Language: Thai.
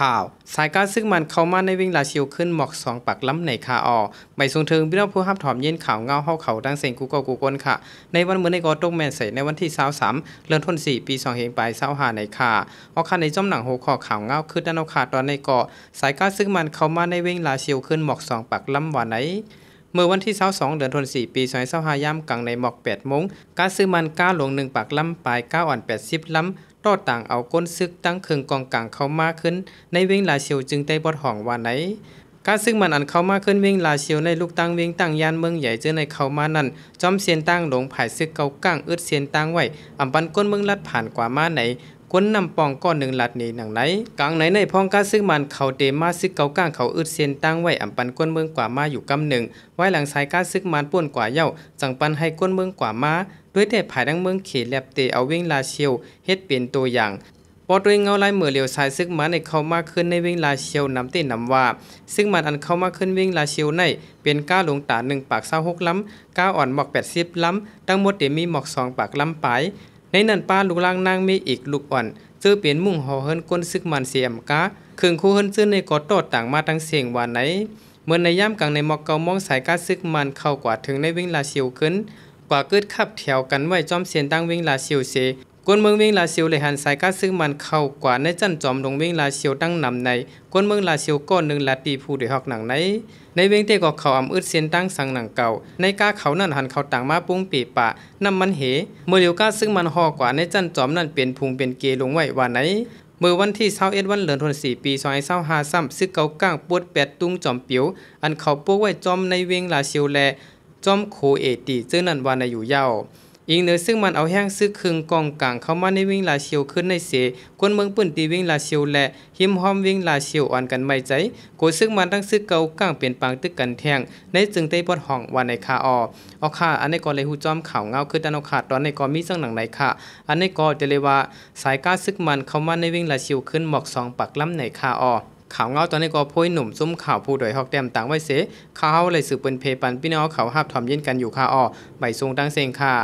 ข่าวสายการซึ่งมันเข้ามาในวิ่งลาชิวขึ้นหมอกสองปักล้ำในคาออใบทรงเทิงพี่น้องผู้รับถอมเย็นข่าวเงาเฮาเขาดังเสียงกูกูกนค่ะในวันเมื่อในกอตกแม่นใส่ในวันที่23เดือนธันวาคมปี2เฮงปลาย25ในค่ะออกค่ะในจ้อมหนังโหคอข่าวเงาขึ้นด้านเอาขาตอนในเกาะสายการซึ่งมันเข้ามาในวิ่งลาชิวขึ้นหมอก2ปักล้ำว่าไหนเมื่อวันที่22เดือนธันวาคมปี2025ย่ำกลางในหมอก8โมงการซื้อมันก้าหลวง1ปักล้ำปลาย9อ่อน80ล้ำต่อต่างเอาก้นซึกตั้งเครื่องกองกลางเข้ามาขึ้นในวิ่งลาเชียวจึงได้บอดห้องว่าไหนการซึ่งมันอันเข้ามาขึ้นวิ่งลาเชียวในลูกตั้งวิ่งตั้งยานเมืองใหญ่เจอในเข้ามานั่นจอมเสียนตั้งหลงผายซึกเกาก้างอึดเสียนตั้งไว้อำปันก้นเมืองลัดผ่านกว่ามาไหนก้นนำปองก้อนหนึ่งลัดนี้หนังไหนกลางไหนในพ้องการซึ่งมันเขาเตมาซึกเกาก้างเขาอึดเสียนตั้งไว้อำปันก้นเมืองกว่ามาอยู่กำหนึ่งไว้หลังสายการซึกมันป่วนกว่าเย้าจังปันให้ก้นเมืองกว่ามาด้วยแต่ภายดังเมืองเขตแลบเตเอาวิ่งลาเชียวเฮ็ดเป็นตัวอย่างปอดด้วยเงาลายเหมือเหลียวสายซึ่งมันในเข้ามาขึ้นในวิ่งลาเชียวนำเต้นนำว่าซึ่งมันอันเข้ามาขึ้นวิ่งลาเชียวในเป็นก้าหลงตา1ปาก26ล้ำก้าอ่อนหมอก80ล้ำทั้งหมดเดี๋ยวมีหมอก2ปากล้ำปลายในนั้นป้าลูกล่างนางมีอีกลูกอ่อนซื้อเปลี่ยนมุ่งหอเฮิรนก้นซึกมันเสียมก้าครึ่งคู่เฮิรนซื้อในกอดโตต่างมาทั้งเสียงว่าไหนเมื่อในย่ำกลางในหมอกเกามองสายก้าซึกมันเข้ากว่าถึงในวิ่งลาเชียวขึ้นกว่าเกิดขับแถวกันไว้จอมเสียนตั้งวิ่งลาเชียวเสกวนเมืองวิ่งลาเซียวเลยหันสายก้าซึ่งมันเข้ากว่าในจันจอมลงวิ่งลาเซียวตั้งนำในกวนเมืองลาเซียวก้อนหนึ่งลาตีผู้ด้วยหอกหนังในเวงเตก็เขาอำอึดเสียนตั้งสังหนังเก่าในก้าเขานั่นหันเขาต่างมาปุ้งปีปะนำมันเหเมื่อเลียวก้าซึ่งมันห่อกว่าในจันจอมนั่นเป็นพุงเป็นเกลงไว้ว่าไหนเมื่อวันที่21วันเดือนธันวาคมปี2025ซ้ำซึกเกาก้างปวด8ตุ้งจอมเปียวอันเขาปลูกไว้จอมในเวงลาเซียวแลจอมโคเอตีเจอนั่นว่าในอยู่ยาวอีกเนื้อซึ่งมันเอาแห้งซึกคึงกองกลางเข้ามาในวิ่งลาเชียวขึ้นในเสกวนเมืองปื้นตีวิ่งลาเชียวและหิมห้อมวิ่งลาเชียวอ่อนกันไม่ใจโกซึ่งมันทั้งซึกเก่าก้างเป็นปางตึกกันแทงในจึงได้ปอดห้องว่าในคาเอาค่าอันในกอเลยหูจอมข่าวเงาคือดันเอาขาดตอนในกอมีซึ่งหนังไหนค่ะอันในกอจะเลยว่าสายก้าซึกมันเข้ามาในวิ่งลาเชียวขึ้นหมอก2ปักล้ำในคาข่าวเงาตอนนี้ก็โพยหนุ่มซุ้มข่าวผู้โดยฮอกแต้มต่างไว้เสข่าวเลยสืบเป็นเพปันพี่น้องเขาหับถอมเย็นกันอยู่ค่ะใบทรงดังเซงค่ะ